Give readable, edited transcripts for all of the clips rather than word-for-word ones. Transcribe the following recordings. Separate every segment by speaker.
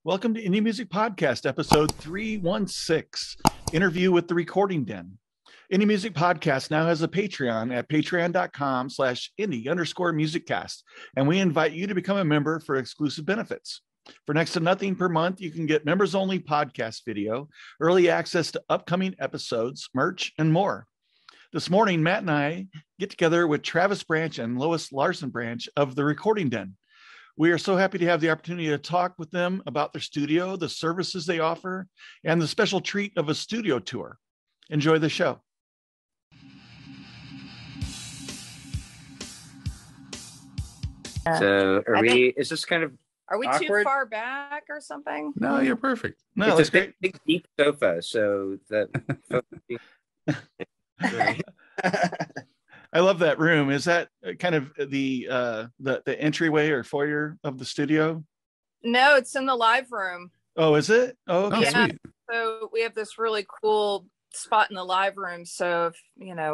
Speaker 1: Welcome to Indie Music Podcast, episode 316, interview with the Recording Den. Indie Music Podcast now has a Patreon at patreon.com/indie_musiccast, and we invite you to become a member for exclusive benefits. For next to nothing per month, you can get members-only podcast video, early access to upcoming episodes, merch, and more. This morning, Matt and I get together with Travis Branch and Lois Larson Branch of the Recording Den. We are so happy to have the opportunity to talk with them about their studio, the services they offer, and the special treat of a studio tour. Enjoy the show.
Speaker 2: So is this kind of
Speaker 3: Are we
Speaker 2: awkward?
Speaker 3: Too far back or something?
Speaker 4: No, you're perfect.
Speaker 1: No,
Speaker 2: it's
Speaker 1: that's
Speaker 2: a big, deep sofa. So that.
Speaker 1: I love that room. Is that kind of the entryway or foyer of the studio?
Speaker 3: No, it's in the live room.
Speaker 1: Oh, is it? Oh, okay.
Speaker 3: Yeah.
Speaker 4: Sweet.
Speaker 3: So we have this really cool spot in the live room. So if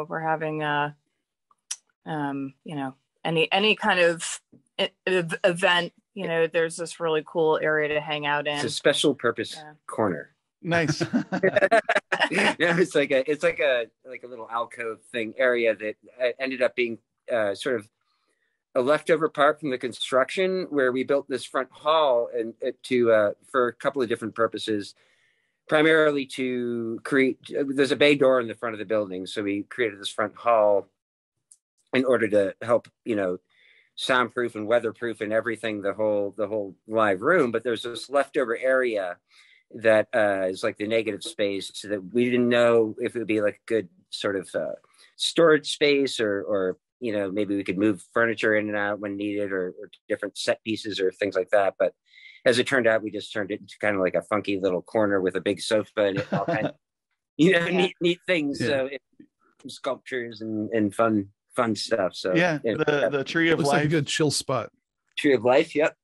Speaker 3: we're having any kind of event, there's this really cool area to hang out in.
Speaker 2: It's a special purpose corner.
Speaker 1: Nice.
Speaker 2: It's like a little alcove thing area that ended up being sort of a leftover part from the construction where we built this front hall and for a couple of different purposes, primarily to create. There's a bay door in the front of the building, so we created this front hall in order to help soundproof and weatherproof and everything, the whole live room. But there's this leftover area that is like the negative space, so that we didn't know if it would be like a good sort of storage space or maybe we could move furniture in and out when needed or different set pieces or things like that. But as it turned out, we just turned it into kind of like a funky little corner with a big sofa and all kind of neat things.
Speaker 4: Yeah.
Speaker 2: So sculptures and fun stuff. So
Speaker 1: the tree of
Speaker 4: Looks
Speaker 1: life.
Speaker 4: like a good chill spot.
Speaker 2: Tree of life. Yep.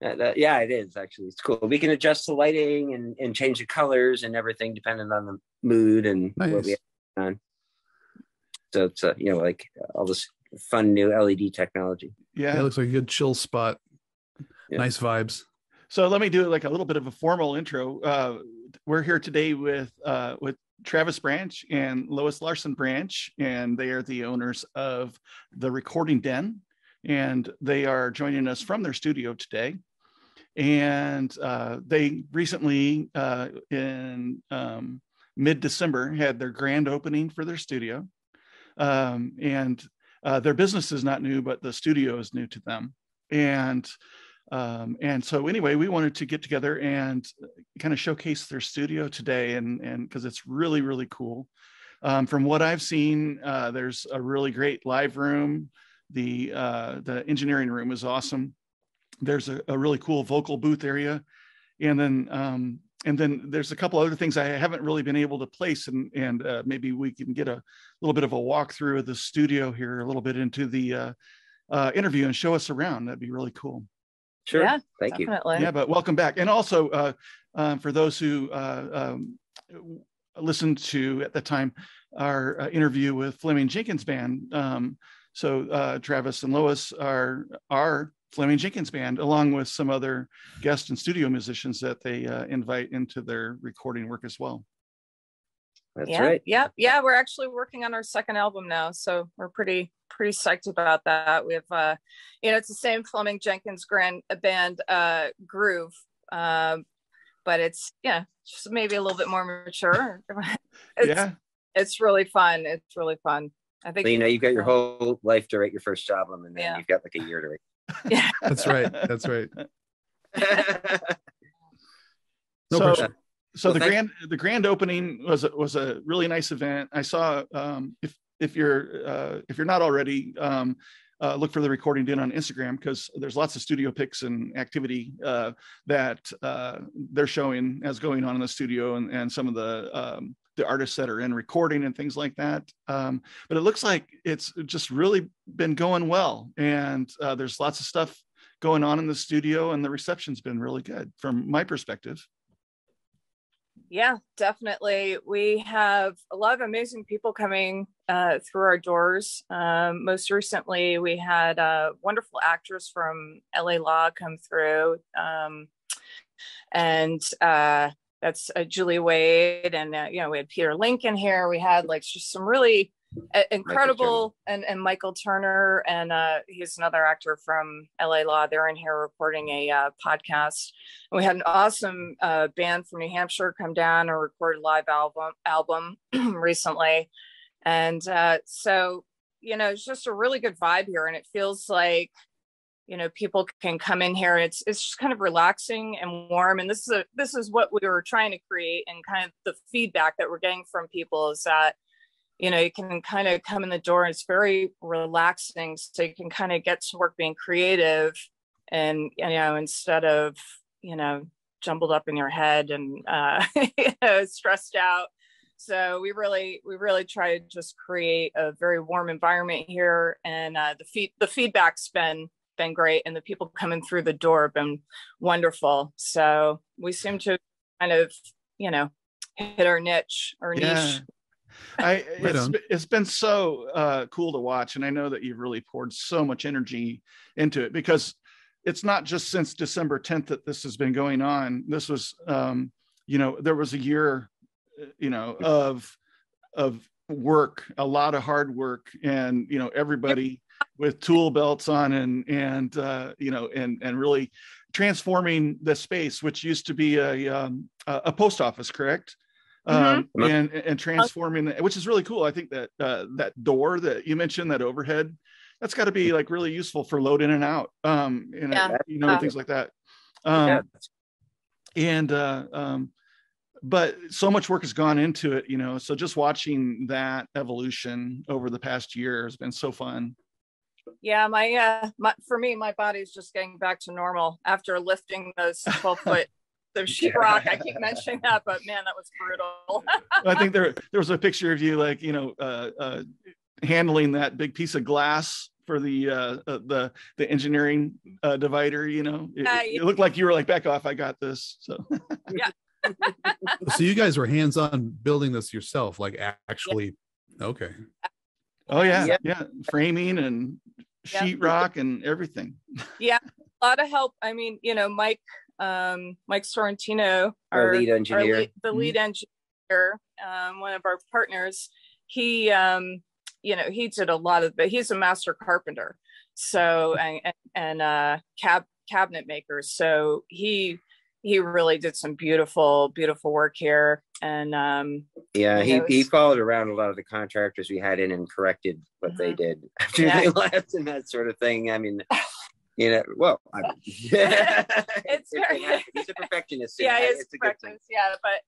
Speaker 2: Yeah, it is actually. It's cool. We can adjust the lighting and change the colors and everything depending on the mood and what we have on. So it's like all this fun new LED technology.
Speaker 1: Yeah,
Speaker 4: It looks like a good chill spot.
Speaker 2: Yeah.
Speaker 4: Nice vibes.
Speaker 1: So let me do like a little bit of a formal intro. We're here today with Travis Branch and Lois Larson Branch, and they are the owners of the Recording Den, and they are joining us from their studio today. And they recently, in mid-December, had their grand opening for their studio. And their business is not new, but the studio is new to them. And so anyway, we wanted to get together and kind of showcase their studio today, and because it's really, really cool. From what I've seen, there's a really great live room. The engineering room is awesome. There's a really cool vocal booth area, and then there's a couple other things I haven't really been able to place, and maybe we can get a little bit of a walkthrough of the studio here, a little bit into the interview, and show us around. That'd be really cool.
Speaker 2: Sure.
Speaker 3: Yeah,
Speaker 2: Thank
Speaker 3: definitely.
Speaker 2: you.
Speaker 1: Yeah, but welcome back. And also for those who listened to at the time our interview with Fleming Jenkins Band. So Travis and Lois are Fleming Jenkins Band, along with some other guest and studio musicians that they invite into their recording work as well.
Speaker 2: That's
Speaker 3: yeah,
Speaker 2: right.
Speaker 3: Yeah. We're actually working on our second album now, so we're pretty psyched about that. We have, it's the same Fleming Jenkins Band groove, but it's just maybe a little bit more mature. It's really fun. It's really fun. I think
Speaker 2: you've got your whole life to write your first album, and then you've got like a year to write.
Speaker 3: Yeah,
Speaker 4: That's right. That's right. No
Speaker 1: So
Speaker 4: pressure.
Speaker 1: the grand opening was a really nice event. I saw if you're not already, look for the Recording Den on Instagram, because there's lots of studio pics and activity that they're showing as going on in the studio, and some of the artists that are in recording and things like that. But it looks like it's just really been going well, and there's lots of stuff going on in the studio, and the reception's been really good from my perspective.
Speaker 3: Yeah, definitely. We have a lot of amazing people coming through our doors. Most recently, we had a wonderful actress from LA Law come through. And that's Julie Wade, and we had Peter Lincoln here. We had like just some really incredible, and Michael Turner, and he's another actor from LA Law. They're in here recording a podcast. And we had an awesome band from New Hampshire come down and record a live album recently. And so, it's just a really good vibe here, and it feels like, people can come in here. It's just kind of relaxing and warm. And this is what we were trying to create, and kind of the feedback that we're getting from people is that, you can kind of come in the door and it's very relaxing. So you can kind of get to work being creative, and, instead of, jumbled up in your head and, stressed out. So we really try to just create a very warm environment here. And the feedback's been great, and the people coming through the door have been wonderful. So we seem to kind of, hit our niche.
Speaker 1: It's been so cool to watch, and I know that you've really poured so much energy into it, because it's not just since December 10th that this has been going on. This was there was a year of work, a lot of hard work, and everybody with tool belts on, and really transforming the space, which used to be a post office, correct? And transforming, which is really cool. I think that that door that you mentioned, that overhead, that's got to be like really useful for load in and out, things like that. But so much work has gone into it, so just watching that evolution over the past year has been so fun.
Speaker 3: Yeah, for me, my body's just getting back to normal after lifting those 12-foot of sheetrock. I keep mentioning that, but man, that was brutal.
Speaker 1: I think there was a picture of you, like, handling that big piece of glass for the engineering divider. It looked like you were like, back off, I got this. So
Speaker 3: yeah.
Speaker 4: So you guys were hands-on building this yourself, like actually. Yeah. Okay.
Speaker 1: Oh yeah. Framing and sheetrock and everything.
Speaker 3: Yeah, a lot of help. I mean, Mike Sorrentino,
Speaker 2: our lead engineer,
Speaker 3: the lead engineer, one of our partners. He he did a lot of, but he's a master carpenter, so and cabinet maker. So he really did some beautiful work here. And
Speaker 2: he followed around a lot of the contractors we had in and corrected what they did after they left and that sort of thing. I mean, he's a perfectionist.
Speaker 3: Yeah, he's a perfectionist. Yeah, but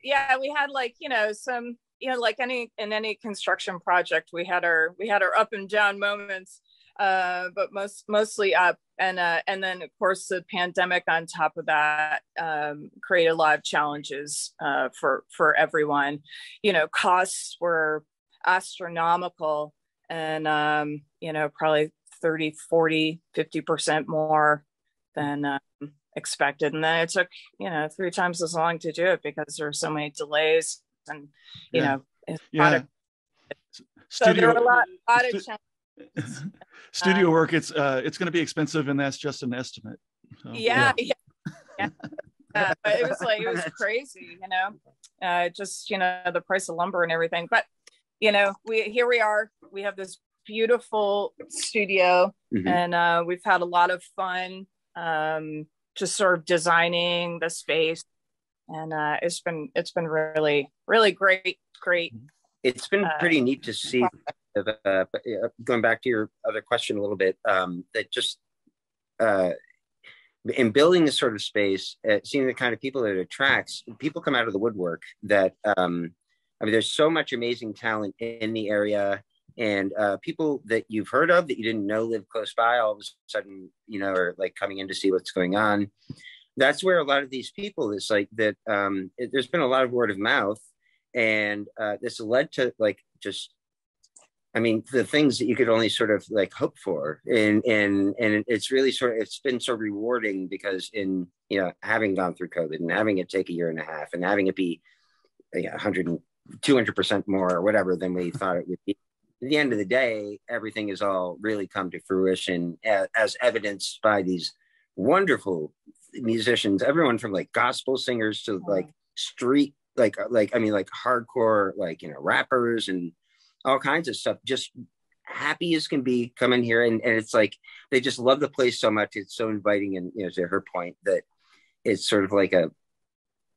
Speaker 3: we had like some like any construction project, we had our up and down moments, but mostly up. And then of course the pandemic on top of that created a lot of challenges for everyone. Costs were astronomical, and probably 30, 40, 50% more than expected. And then it took 3 times as long to do it because there were so many delays, and so there were a lot of challenges.
Speaker 1: Studio work, it's going to be expensive, and that's just an estimate. So,
Speaker 3: but it was crazy, just the price of lumber and everything. But we are. We have this beautiful studio, and we've had a lot of fun just sort of designing the space, and it's been really, really great.
Speaker 2: It's been pretty neat to see. Going back to your other question a little bit, that just in building this sort of space, seeing the kind of people that it attracts, people come out of the woodwork that there's so much amazing talent in the area, and people that you've heard of that you didn't know live close by, all of a sudden are like coming in to see what's going on. That's where a lot of these people, it's like that there's been a lot of word of mouth, and this led to the things that you could only sort of like hope for, and it's really it's been so rewarding, because in having gone through COVID and having it take a year and a half and having it be 200% more or whatever than we thought it would be, at the end of the day, everything has all really come to fruition, as evidenced by these wonderful musicians, everyone from like gospel singers to like street, like I mean, like hardcore, like, you know, rappers and all kinds of stuff, just happy as can be, come in here. And it's like, they just love the place so much. It's so inviting. And, you know, to her point, that it's sort of like a,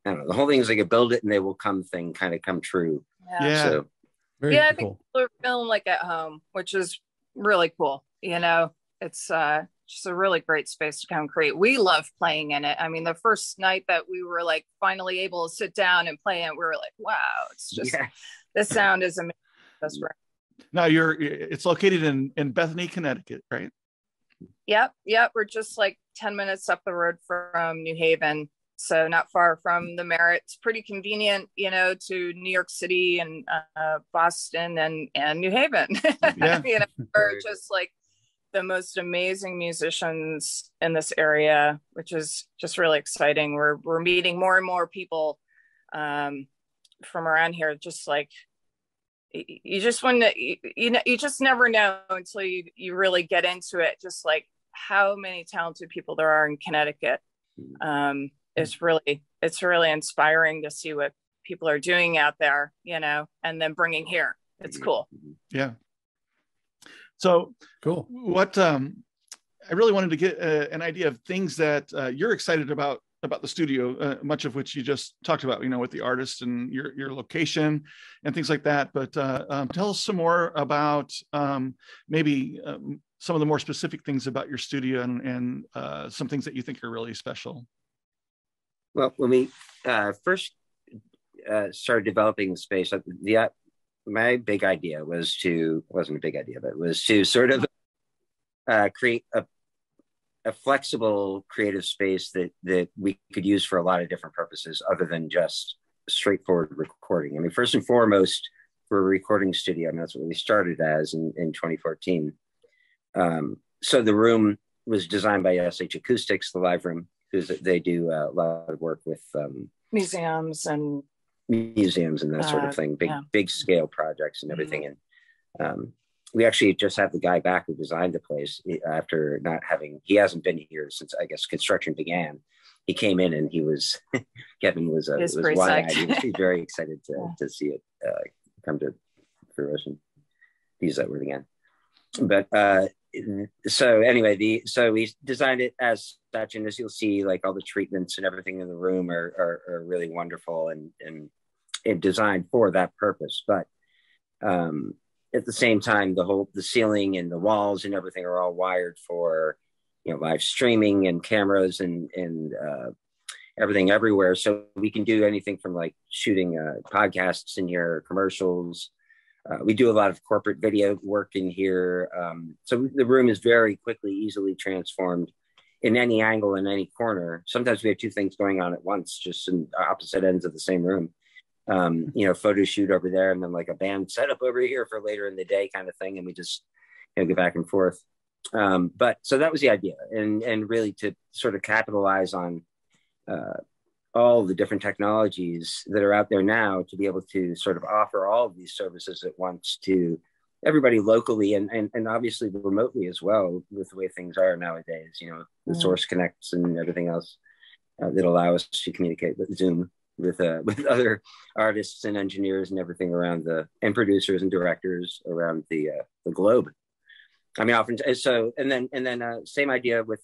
Speaker 2: I don't know, the whole thing is like a build it and they will come thing kind of come true.
Speaker 1: Yeah.
Speaker 2: So
Speaker 4: Very
Speaker 3: I
Speaker 4: cool.
Speaker 3: think we're feeling like at home, which is really cool. You know, it's just a really great space to come create. We love playing in it. I mean, the first night that we were like finally able to sit down and play it, we were like, wow, it's just, the sound is amazing. That's right.
Speaker 1: Now it's located in Bethany, Connecticut, right?
Speaker 3: Yep. We're just like 10 minutes up the road from New Haven. So not far from the Merritt. It's pretty convenient, you know, to New York City and Boston and New Haven.
Speaker 1: Yeah.
Speaker 3: You know, we're just like the most amazing musicians in this area, which is just really exciting. We're meeting more and more people from around here. Just like, you just you just never know until you really get into it. Just like how many talented people there are in Connecticut. It's really inspiring to see what people are doing out there, you know, and then bringing here. It's cool.
Speaker 1: Yeah. So
Speaker 4: cool.
Speaker 1: What I really wanted to get an idea of things that you're excited about the studio, much of which you just talked about, you know, with the artists and your location and things like that. But tell us some more about maybe some of the more specific things about your studio and some things that you think are really special.
Speaker 2: Well, when we first started developing the space, my big idea wasn't a big idea, but was to sort of create a flexible creative space that we could use for a lot of different purposes other than just straightforward recording. I mean, first and foremost, for a recording studio, and that's what we started as in 2014. So the room was designed by SH Acoustics, the live room, because they do a lot of work with
Speaker 3: museums and
Speaker 2: that sort of thing, big scale projects and everything. And we actually just have the guy back who designed the place after he hasn't been here since, I guess, construction began. He came in and Kevin was wide-eyed. He's very excited to see it come to fruition. Use that word again. But so anyway, so we designed it as such, and as you'll see, like all the treatments and everything in the room are really wonderful and designed for that purpose. But at the same time, the ceiling and the walls and everything are all wired for, you know, live streaming and cameras and everything everywhere. So we can do anything from like shooting podcasts in here, commercials. We do a lot of corporate video work in here. So the room is very quickly, easily transformed in any angle, in any corner. Sometimes we have two things going on at once, just in opposite ends of the same room. You know, photo shoot over there and then like a band setup over here for later in the day kind of thing. And we just, you know, go back and forth. But so that was the idea, and really to sort of capitalize on all the different technologies that are out there now to be able to sort of offer all of these services at once to everybody locally and obviously remotely as well, with the way things are nowadays, you know, the Source Connects and everything else that allow us to communicate with Zoom with other artists and engineers and everything around and producers and directors around the globe. I mean, often so, and then same idea with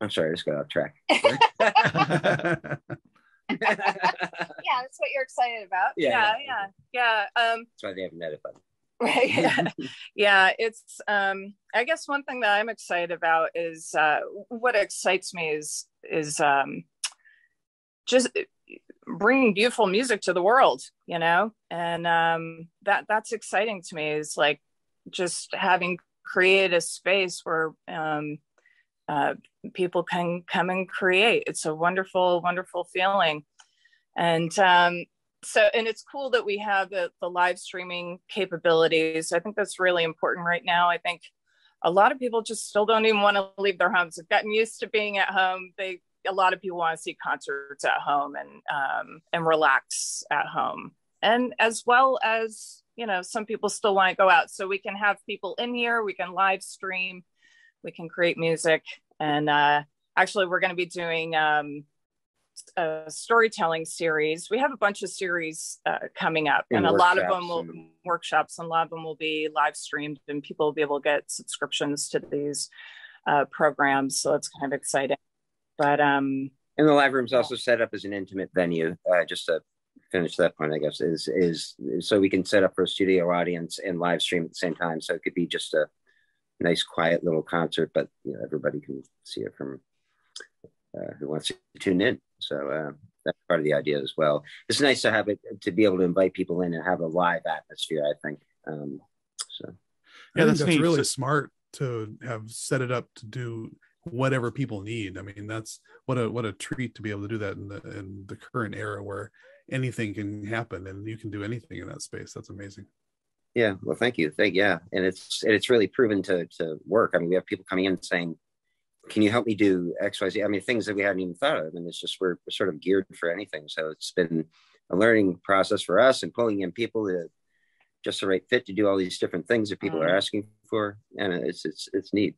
Speaker 2: I'm sorry, I just got off track.
Speaker 3: Yeah, that's what you're excited about. Yeah.
Speaker 2: That's why they haven't met it.
Speaker 3: Right. Yeah. It's I guess one thing that I'm excited about is what excites me is just bringing beautiful music to the world, you know, and that's exciting to me, is like just having created a space where people can come and create. It's a wonderful, wonderful feeling. And and it's cool that we have the live streaming capabilities. I think that's really important right now. I think a lot of people just still don't even want to leave their homes. They've gotten used to being at home. A lot of people want to see concerts at home and relax at home. And as well as, you know, some people still want to go out. So we can have people in here, we can live stream. we can create music. And actually, we're going to be doing a storytelling series. We have a bunch of series coming up, and a lot of them will workshops, and a lot of them will be live streamed, and people will be able to get subscriptions to these programs. So it's kind of exciting. But and
Speaker 2: the live room's also set up as an intimate venue. Just to finish that point, I guess is so we can set up for a studio audience and live stream at the same time. So it could be just a nice, quiet little concert, but everybody can see it from who wants to tune in. So that's part of the idea as well. It's nice to have it, to be able to invite people in and have a live atmosphere, I think. So
Speaker 4: yeah, that's really smart to have set it up to do whatever people need. I mean, that's what a treat to be able to do that in the current era where anything can happen and you can do anything in that space. That's amazing.
Speaker 2: Yeah, well, thank you. And it's really proven to work. I mean, we have people coming in saying, can you help me do XYZ? I mean, things that we hadn't even thought of. And it's just, we're sort of geared for anything. So it's been a learning process for us, and pulling in people to just the right fit to do all these different things that people are asking for. And it's neat.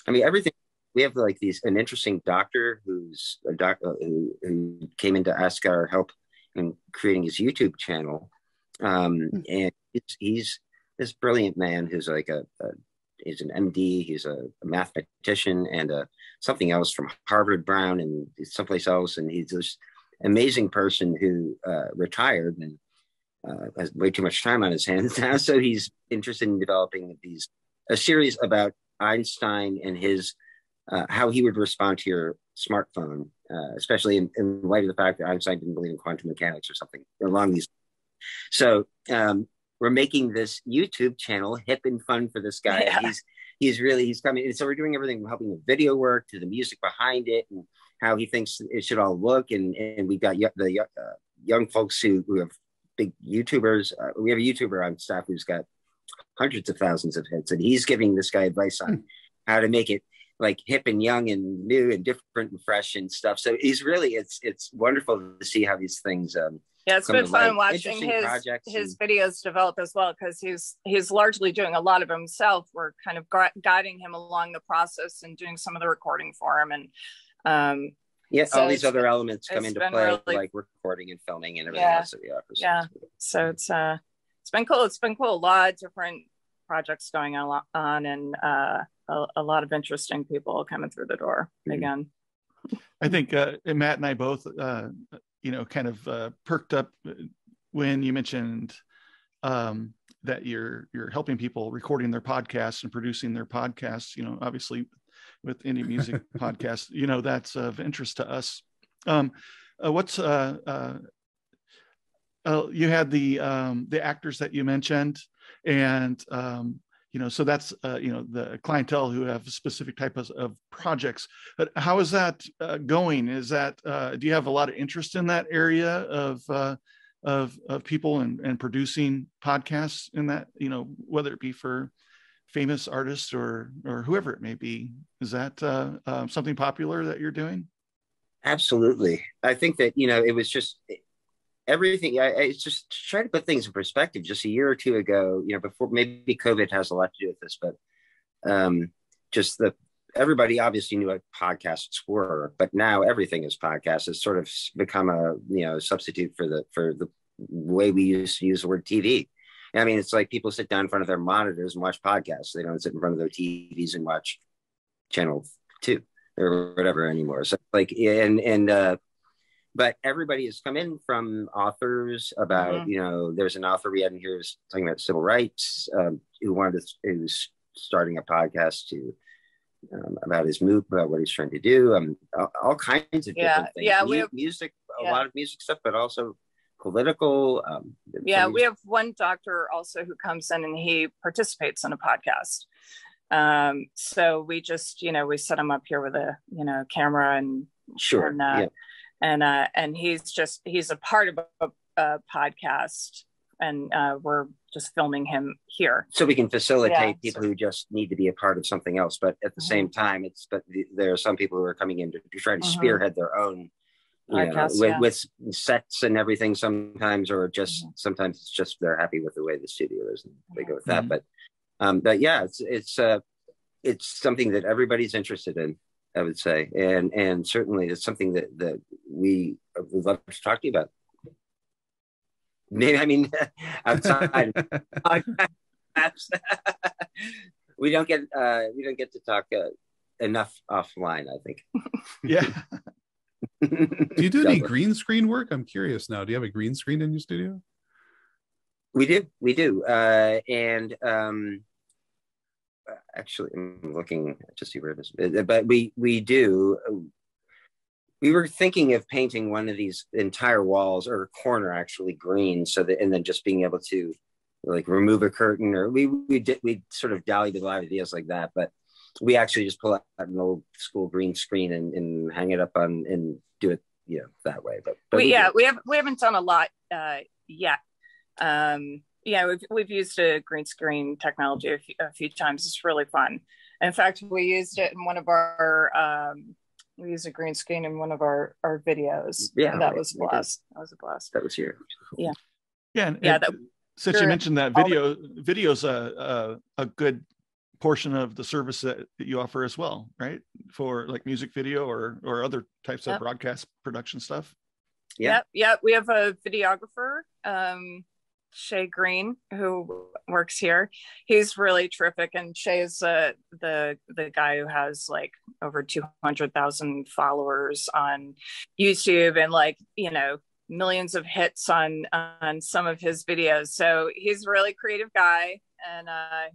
Speaker 2: I mean, everything. We have like an interesting doctor who's a doctor who came in to ask our help in creating his YouTube channel. And he's this brilliant man who's like he's an MD, he's a mathematician, and something else from Harvard, Brown, and someplace else. And he's this amazing person who retired and has way too much time on his hands now. So he's interested in developing a series about Einstein and his how he would respond to your smartphone, especially in light of the fact that Einstein didn't believe in quantum mechanics or something along these. So we're making this YouTube channel hip and fun for this guy. Yeah. He's coming. And so we're doing everything from helping with video work to the music behind it and how he thinks it should all look. And we've got the young folks who have big YouTubers. We have a YouTuber on staff who's got hundreds of thousands of hits, and he's giving this guy advice on how to make it like hip and young and new and different and fresh and stuff. So he's really, it's wonderful to see how these things
Speaker 3: yeah, it's been fun watching his videos develop as well, because he's largely doing a lot of himself. We're kind of guiding him along the process and doing some of the recording for him. And
Speaker 2: so all these other elements come into play, really, like recording and filming and everything else that we offer.
Speaker 3: So it's been cool. It's been cool. A lot of different projects going on and a lot of interesting people coming through the door again.
Speaker 1: I think Matt and I both kind of perked up when you mentioned that you're helping people recording their podcasts and producing their podcasts. Obviously with indie music podcasts, that's of interest to us. What's you had the actors that you mentioned, and so that's the clientele who have specific types of projects. But how is that going? Is that do you have a lot of interest in that area of people and producing podcasts in that, whether it be for famous artists or whoever it may be? Is that something popular that you're doing?
Speaker 2: Absolutely. I think that it was just everything. It's just to try to put things in perspective. Just a year or two ago, before, maybe COVID has a lot to do with this, but everybody obviously knew what podcasts were, but now everything is podcasts. It's sort of become a substitute for the way we used to use the word TV. I mean, it's like people sit down in front of their monitors and watch podcasts. They don't sit in front of their TVs and watch Channel 2 or whatever anymore. So but everybody has come in from authors about, there's an author we had in here who's talking about civil rights, who's starting a podcast about his move, about what he's trying to do, all kinds of different things. Yeah, we have music, a lot of music stuff, but also political.
Speaker 3: We have one doctor also who comes in and he participates in a podcast. So we just, we set him up here with a, camera and and he's a part of a podcast, and we're just filming him here.
Speaker 2: So we can facilitate people who just need to be a part of something else. But at the same time, there are some people who are coming in to try to spearhead their own, with sets and everything sometimes, or just sometimes it's just they're happy with the way the studio is and they go with that. But yeah, it's something that everybody's interested in, I would say, and certainly it's something that we would love to talk to you about. Maybe, I mean, outside. we don't get to talk enough offline, I think.
Speaker 1: Yeah.
Speaker 4: Do you do any green screen work? I'm curious now. Do you have a green screen in your studio?
Speaker 2: We do. And actually, I'm looking to see where this is, but we do. We were thinking of painting one of these entire walls or a corner actually green, so that, and then just being able to like remove a curtain, or we sort of dallied with a lot of ideas like that, but we actually just pull out an old school green screen and hang it up on and do it, you know, that way. But
Speaker 3: we haven't done a lot yet. We've used a green screen technology a few times. It's really fun. In fact, we used it in one of our we used a green screen in one of our videos.
Speaker 2: Yeah,
Speaker 3: that was a blast. That was a blast.
Speaker 2: That was here.
Speaker 3: Yeah.
Speaker 1: Since you mentioned that, video's a good portion of the service that you offer as well, right? For like music video or other types of broadcast production stuff.
Speaker 3: Yeah. We have a videographer, Shay Green, who works here. He's really terrific, and Shay's the guy who has like over 200,000 followers on YouTube, and like, you know, millions of hits on some of his videos. So he's a really creative guy, and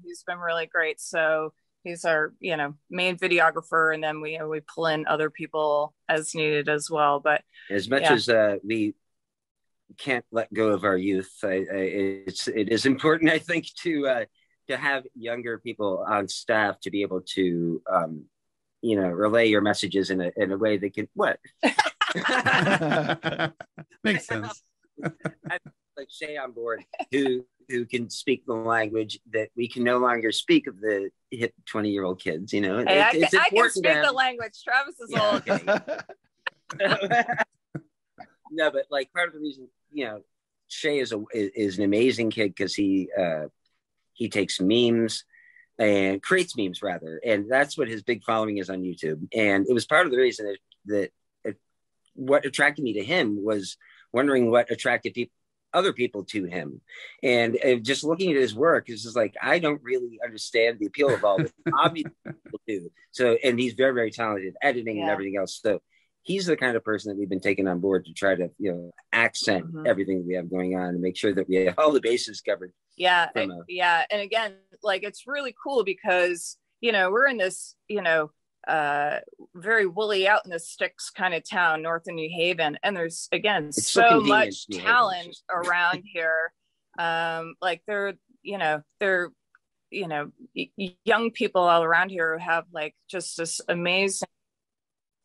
Speaker 3: he's been really great. So he's our, you know, main videographer, and then we pull in other people as needed as well. But
Speaker 2: as much as we can't let go of our youth, it is important, I think, to have younger people on staff to be able to relay your messages in a way that can
Speaker 4: makes sense.
Speaker 2: Like Shay on board, who can speak the language that we can no longer speak of the hip 20-year-old kids. You know,
Speaker 3: hey, I can speak the language. Travis is old.
Speaker 2: No, but like part of the reason, you know, Shay is an amazing kid because he takes memes and creates memes rather, and that's what his big following is on YouTube. And it was part of the reason that what attracted me to him was wondering what attracted other people to him, and just looking at his work is just like, I don't really understand the appeal of all this. Obviously people do. So, and he's very, very talented editing and everything else. So he's the kind of person that we've been taking on board to try to, you know, accent everything we have going on and make sure that we have all the bases covered.
Speaker 3: And again, like, it's really cool because, you know, we're in this, you know, very woolly out in the sticks kind of town north of New Haven, and there's again so much talent around here. Like they're young people all around here who have like just this amazing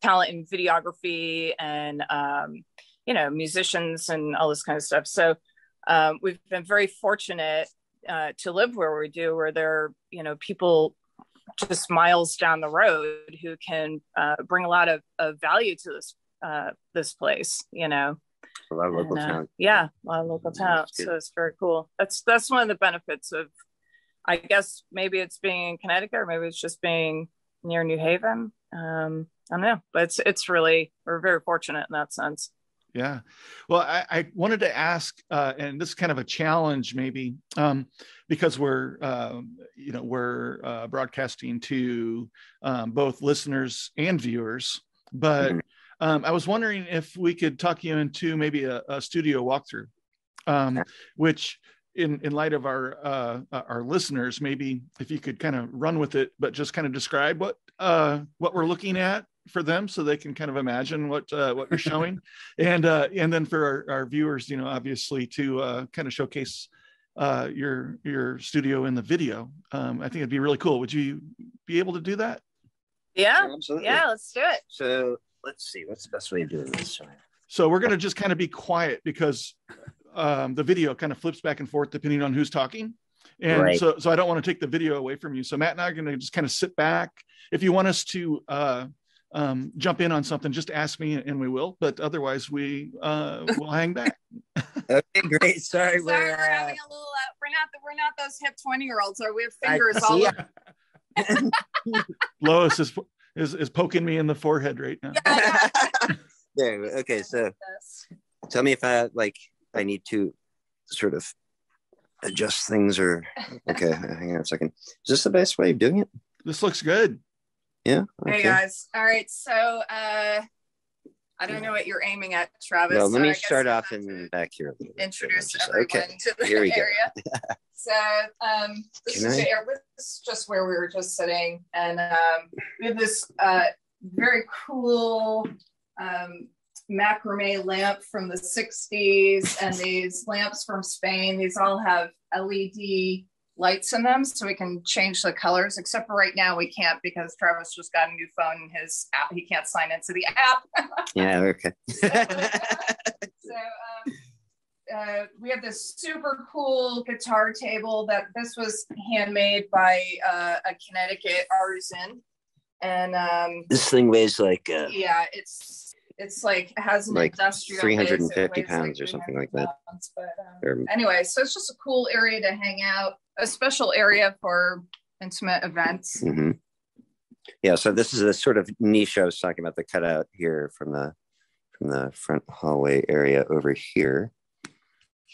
Speaker 3: talent in videography and musicians and all this kind of stuff. So we've been very fortunate to live where we do, where there are, you know, people just miles down the road who can bring a lot of value to this place, you know.
Speaker 2: A lot of local talent.
Speaker 3: Yeah, a lot of local talent. So it's very cool. That's one of the benefits of, I guess maybe it's being in Connecticut, or maybe it's just being near New Haven. I don't know, but it's really, we're very fortunate in that sense.
Speaker 1: Yeah. Well, I wanted to ask, and this is kind of a challenge maybe, because we're broadcasting to both listeners and viewers, but I was wondering if we could talk you into maybe a studio walkthrough, which in light of our listeners, maybe if you could kind of run with it, but just kind of describe what we're looking at for them, so they can kind of imagine what you're showing, and then for our viewers, you know, obviously to kind of showcase your studio in the video. I think it'd be really cool. Would you be able to do that?
Speaker 3: Yeah,
Speaker 2: absolutely.
Speaker 3: Yeah, let's do it.
Speaker 2: So let's see, what's the best way of doing this?
Speaker 1: So we're going to just kind of be quiet because the video kind of flips back and forth depending on who's talking. And
Speaker 2: right.
Speaker 1: so I don't want to take the video away from you. So Matt and I are going to just kind of sit back. If you want us to jump in on something, just ask me and we will, but otherwise we will hang back.
Speaker 2: Okay, great. Sorry,
Speaker 3: we're having a little we're not those hip 20-year-olds, or we have fingers all over.
Speaker 1: Lois is poking me in the forehead right now.
Speaker 2: There. Okay, so tell me if I need to sort of adjust things or okay. Hang on a second. Is this the best way of doing it?
Speaker 1: This looks good.
Speaker 2: Yeah.
Speaker 3: Hey
Speaker 2: Okay.
Speaker 3: guys. All right. So I don't know what you're aiming at, Travis.
Speaker 2: Well, let me start off in back here.
Speaker 3: Introduce everyone to the
Speaker 2: here we
Speaker 3: area.
Speaker 2: Go.
Speaker 3: So this is just where we were just sitting, and we have this very cool macrame lamp from the 60s, and these lamps from Spain. These all have LED lights in them, so we can change the colors, except for right now we can't because Travis just got a new phone and his app, he can't sign into the app.
Speaker 2: Yeah, okay.
Speaker 3: We have this super cool guitar table that this was handmade by a Connecticut artisan, and
Speaker 2: this thing weighs like
Speaker 3: it's like has an
Speaker 2: like
Speaker 3: industrial
Speaker 2: 350 pounds or something like that.
Speaker 3: But anyway, so it's just a cool area to hang out, a special area for intimate events.
Speaker 2: Mm-hmm. Yeah, so this is a sort of niche I was talking about, the cutout here from the front hallway area over here.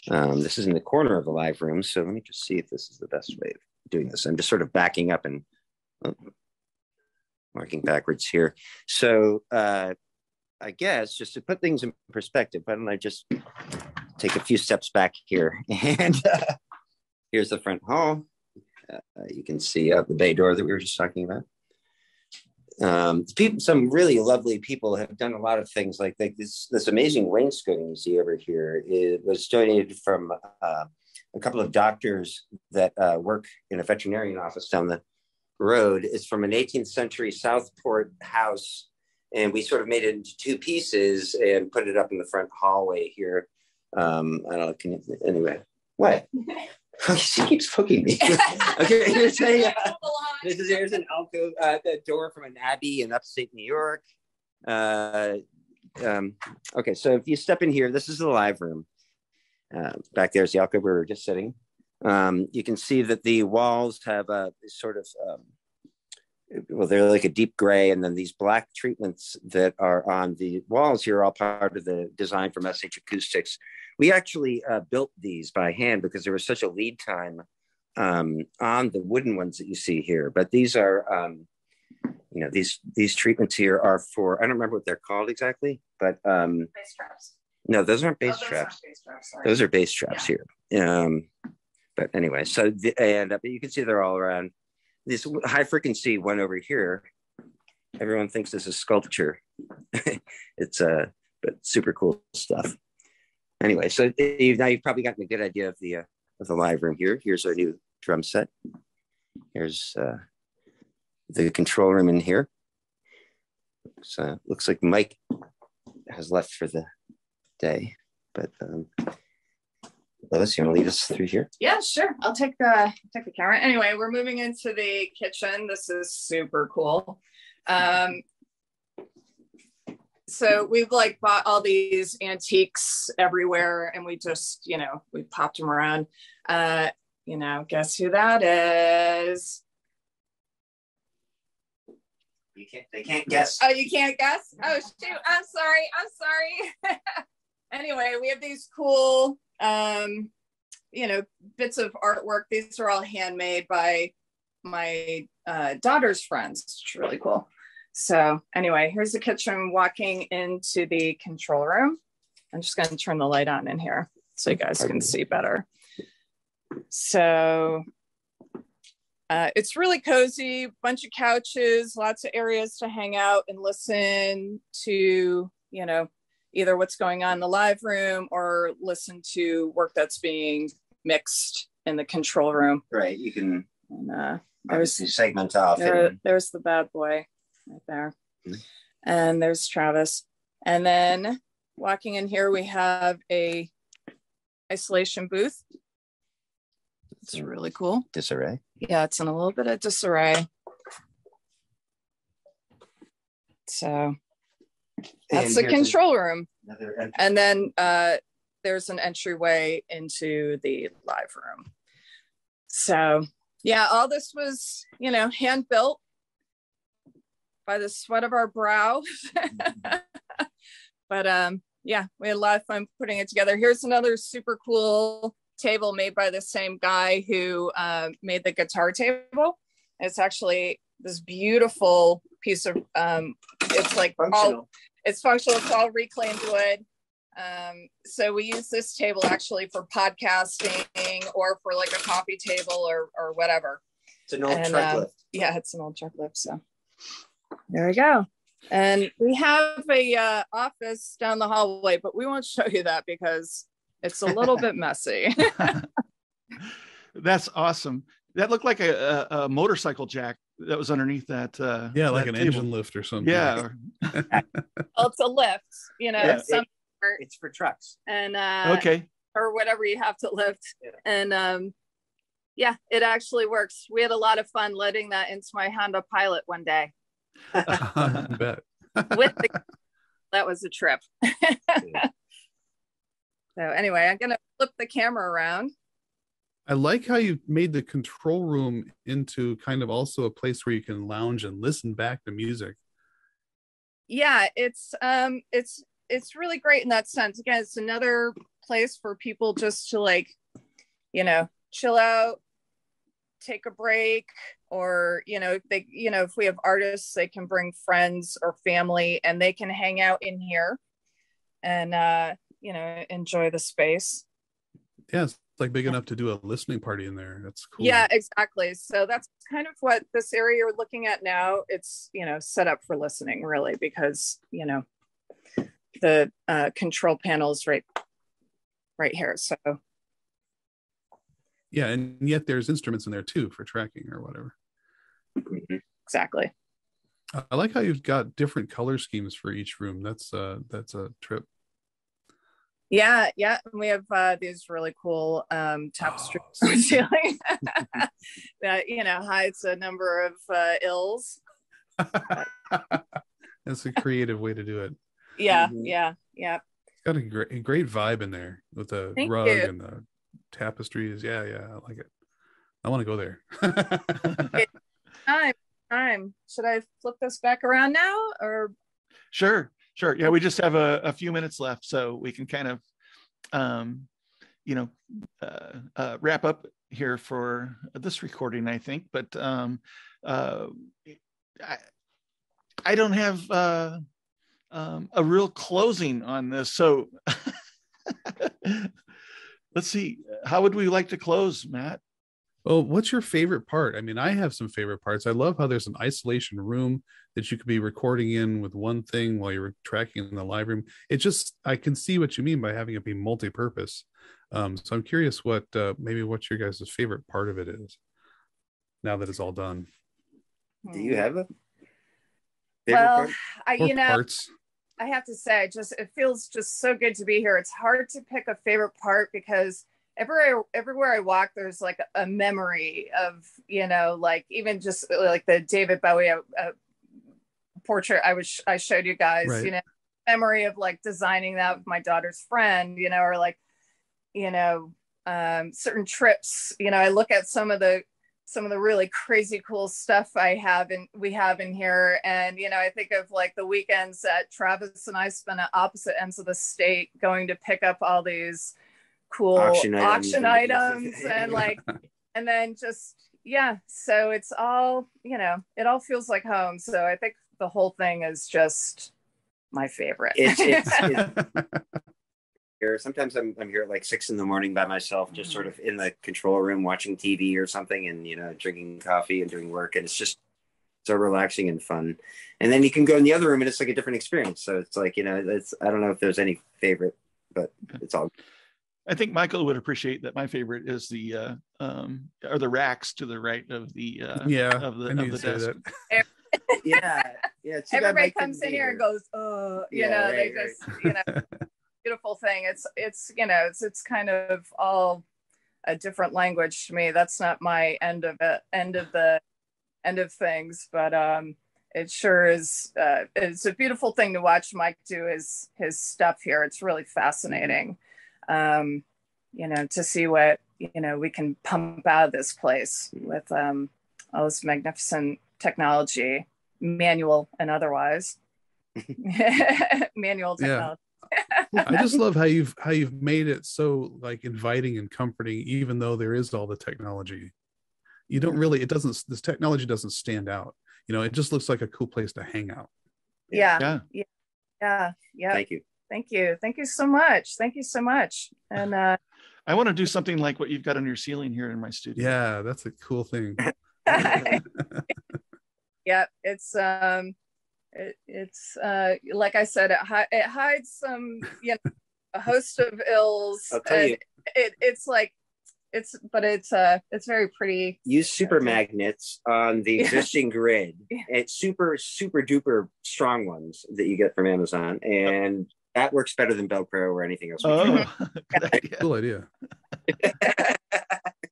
Speaker 2: This is in the corner of the live room, so let me just see if this is the best way of doing this. I'm just sort of backing up and marking backwards here. So I guess just to put things in perspective, why don't I just take a few steps back here? And here's the front hall. You can see out the bay door that we were just talking about. Some really lovely people have done a lot of things like this amazing wainscoting you see over here. It was donated from a couple of doctors that work in a veterinarian office down the road. It's from an 18th century Southport house, and we sort of made it into two pieces and put it up in the front hallway here. I don't know, anyway, what? She keeps poking me. Okay, here's an alcove, the door from an abbey in upstate New York. Okay, so if you step in here, this is the live room. Back there's the alcove where we were just sitting. You can see that the walls have a sort of, they're like a deep gray, and then these black treatments that are on the walls here are all part of the design from SH Acoustics. We actually built these by hand because there was such a lead time on the wooden ones that you see here. But these are, these treatments here are for, I don't remember what they're called exactly, but
Speaker 3: bass traps.
Speaker 2: No, those aren't bass traps. Those are bass traps here. But anyway, so but you can see they're all around. This high frequency one over here, everyone thinks this is sculpture. It's but super cool stuff. Anyway, so now you've probably gotten a good idea of the live room here. Here's our new drum set. Here's the control room in here. So looks like Mike has left for the day, but Lois, you want to lead us through here?
Speaker 3: Yeah, sure. I'll take the camera. Anyway, we're moving into the kitchen. This is super cool. So we've bought all these antiques everywhere, and we just, we popped them around. Guess who that is?
Speaker 2: They can't guess.
Speaker 3: Oh, you can't guess? Oh, shoot. I'm sorry. Anyway, we have these cool, bits of artwork. These are all handmade by my daughter's friends. It's really cool. So anyway, here's the kitchen, walking into the control room. I'm just going to turn the light on in here so you guys can see better. So it's really cozy, bunch of couches, lots of areas to hang out and listen to, either what's going on in the live room or listen to work that's being mixed in the control room.
Speaker 2: Right. You can
Speaker 3: there's
Speaker 2: segment off.
Speaker 3: There's the bad boy right there. Mm-hmm. And there's Travis. And then walking in here, we have a isolation booth. It's really cool.
Speaker 2: Disarray.
Speaker 3: Yeah, it's in a little bit of disarray. So that's the control room. And then there's an entryway into the live room. So Yeah, all this was, hand built by the sweat of our brow. But yeah, we had a lot of fun putting it together. Here's another super cool table made by the same guy who made the guitar table. It's actually this beautiful piece of it's like functional. It's functional. It's all reclaimed wood. So we use this table actually for podcasting or for like a coffee table or whatever.
Speaker 2: It's an old truck lift.
Speaker 3: Yeah, it's an old truck lift. So there we go. And we have a office down the hallway, but we won't show you that because it's a little bit messy.
Speaker 1: That's awesome. That looked like a motorcycle jack that was underneath that.
Speaker 4: Yeah, like an
Speaker 1: table.
Speaker 4: engine lift or something.
Speaker 1: Yeah.
Speaker 3: Well, it's a lift,
Speaker 2: Yeah, it's for trucks.
Speaker 3: And
Speaker 1: okay.
Speaker 3: Or whatever you have to lift. Yeah. And yeah, it actually works. We had a lot of fun letting that into my Honda Pilot one day.
Speaker 4: I bet.
Speaker 3: That was a trip. So anyway, I'm gonna flip the camera around.
Speaker 4: I like how you made the control room into kind of also a place where you can lounge and listen back to music.
Speaker 3: Yeah, it's really great in that sense. Again, it's another place for people just to like, chill out, take a break, or if we have artists, they can bring friends or family and they can hang out in here and enjoy the space.
Speaker 4: Yeah, it's like big enough to do a listening party in there. That's cool.
Speaker 3: Yeah, exactly. So that's kind of what this area you're looking at now. It's set up for listening, really, because the control panel's right here. So
Speaker 4: yeah, and yet there's instruments in there too for tracking or whatever.
Speaker 3: Exactly.
Speaker 4: I like how you've got different color schemes for each room. That's a trip.
Speaker 3: Yeah. We have these really cool tapestries on the ceiling that hides a number of ills.
Speaker 4: That's a creative way to do it.
Speaker 3: Yeah,
Speaker 2: Mm-hmm.
Speaker 3: yeah.
Speaker 4: It's got a great vibe in there with the rug and the tapestries. Yeah, I like it. I want to go there.
Speaker 3: Okay. Time. Should I flip this back around now, or?
Speaker 1: Sure. Yeah, we just have a few minutes left, so we can kind of, wrap up here for this recording, I think. But I don't have a real closing on this, so let's see. How would we like to close, Matt?
Speaker 4: Well, what's your favorite part? I mean, I have some favorite parts. I love how there's an isolation room that you could be recording in with one thing while you're tracking in the live room. I can see what you mean by having it be multi-purpose. So I'm curious what your guys' favorite part of it is now that it's all done.
Speaker 2: Do you have a
Speaker 3: favorite
Speaker 2: part?
Speaker 4: Parts?
Speaker 3: I have to say, it feels just so good to be here. It's hard to pick a favorite part because everywhere I walk, there's like a memory of, like even just like the David Bowie portrait I showed you guys,
Speaker 4: right.
Speaker 3: Memory of like designing that with my daughter's friend, or like, certain trips, I look at some of the really crazy cool stuff we have in here. And, I think of like the weekends that Travis and I spent at opposite ends of the state going to pick up all these cool auction items and like, and then just, yeah. So it's all, it all feels like home. So I think the whole thing is just my favorite.
Speaker 2: Sometimes I'm here at like 6 a.m. by myself, just sort of in the control room watching TV or something, and drinking coffee and doing work, and it's just so relaxing and fun. And then you can go in the other room and it's like a different experience. So it's like I don't know if there's any favorite, but it's all.
Speaker 1: I think Michael would appreciate that. My favorite is the racks to the right of the of the desk.
Speaker 2: Yeah.
Speaker 3: Everybody comes in here and goes, they just beautiful thing. It's kind of all a different language to me. That's not my end of things, but it sure is. It's a beautiful thing to watch Mike do his stuff here. It's really fascinating, to see what we can pump out of this place with all this magnificent technology, manual and otherwise. Manual technology.
Speaker 4: I just love how you've made it so like inviting and comforting, even though there is all the technology. You don't really, this technology doesn't stand out. It just looks like a cool place to hang out.
Speaker 3: Yeah.
Speaker 2: Thank you.
Speaker 3: Thank you so much. And
Speaker 1: I want to do something like what you've got on your ceiling here in my studio.
Speaker 4: Yeah, that's a cool thing.
Speaker 3: Yeah, it's like I said, it hides some, a host of ills.
Speaker 2: I'll tell you,
Speaker 3: it's very pretty.
Speaker 2: Use super magnets on the existing grid. It's super duper strong ones that you get from Amazon, and that works better than Velcro or anything else.
Speaker 1: Oh, good idea.
Speaker 4: Cool idea.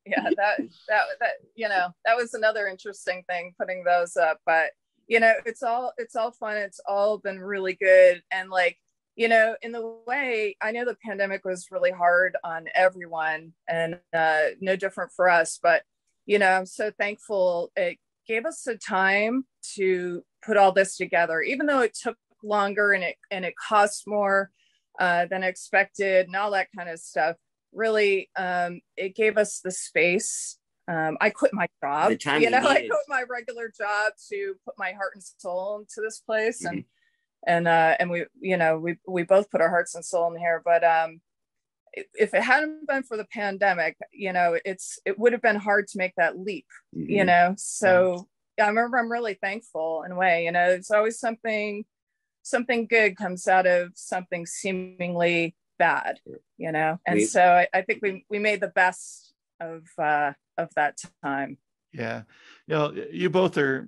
Speaker 3: Yeah, that was another interesting thing, putting those up. But it's all fun. It's all been really good. And in the way, I know the pandemic was really hard on everyone, and no different for us. But I'm so thankful it gave us the time to put all this together, even though it took longer and it cost more than expected and all that kind of stuff. Really, it gave us the space. I quit my job. I quit my regular job to put my heart and soul into this place, and we both put our hearts and soul in here. But if it hadn't been for the pandemic, it would have been hard to make that leap. So I remember I'm really thankful in a way. It's always something good comes out of something seemingly bad, and so I think we made the best of that time.
Speaker 1: Yeah, you both are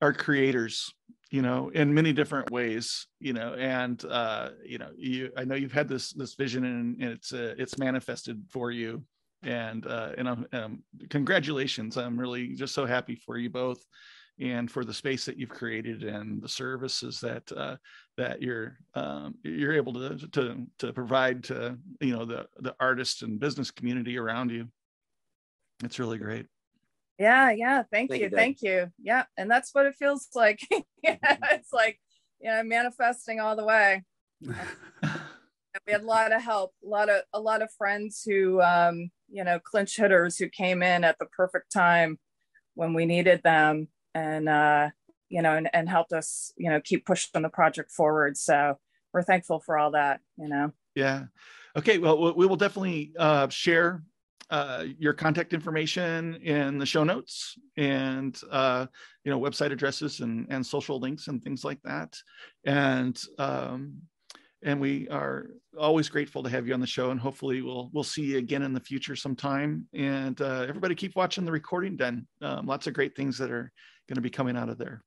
Speaker 1: creators, in many different ways, and I know you've had this vision, and it's manifested for you, and congratulations. I'm really just so happy for you both, and for the space that you've created and the services that you're able to provide to the artist and business community around you. It's really great.
Speaker 3: Yeah. Thank you. Yeah, and that's what it feels like. It's like manifesting all the way. We had a lot of help, a lot of friends who clinch hitters who came in at the perfect time when we needed them, and and helped us keep pushing the project forward. So we're thankful for all that.
Speaker 1: Yeah. Okay, well, we will definitely share your contact information in the show notes, and website addresses and social links and things like that, and we are always grateful to have you on the show, and hopefully we'll see you again in the future sometime. And everybody keep watching The Recording Den. Lots of great things that are going to be coming out of there.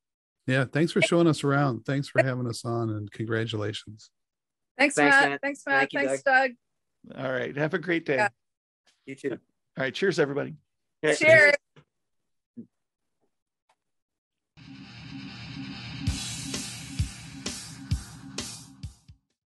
Speaker 4: Yeah, thanks for showing us around. Thanks for having us on, and congratulations.
Speaker 3: Thanks Matt. Thanks, Doug.
Speaker 1: All right, have a great day.
Speaker 3: Yeah.
Speaker 2: You too.
Speaker 1: All right, cheers, everybody.
Speaker 3: Cheers.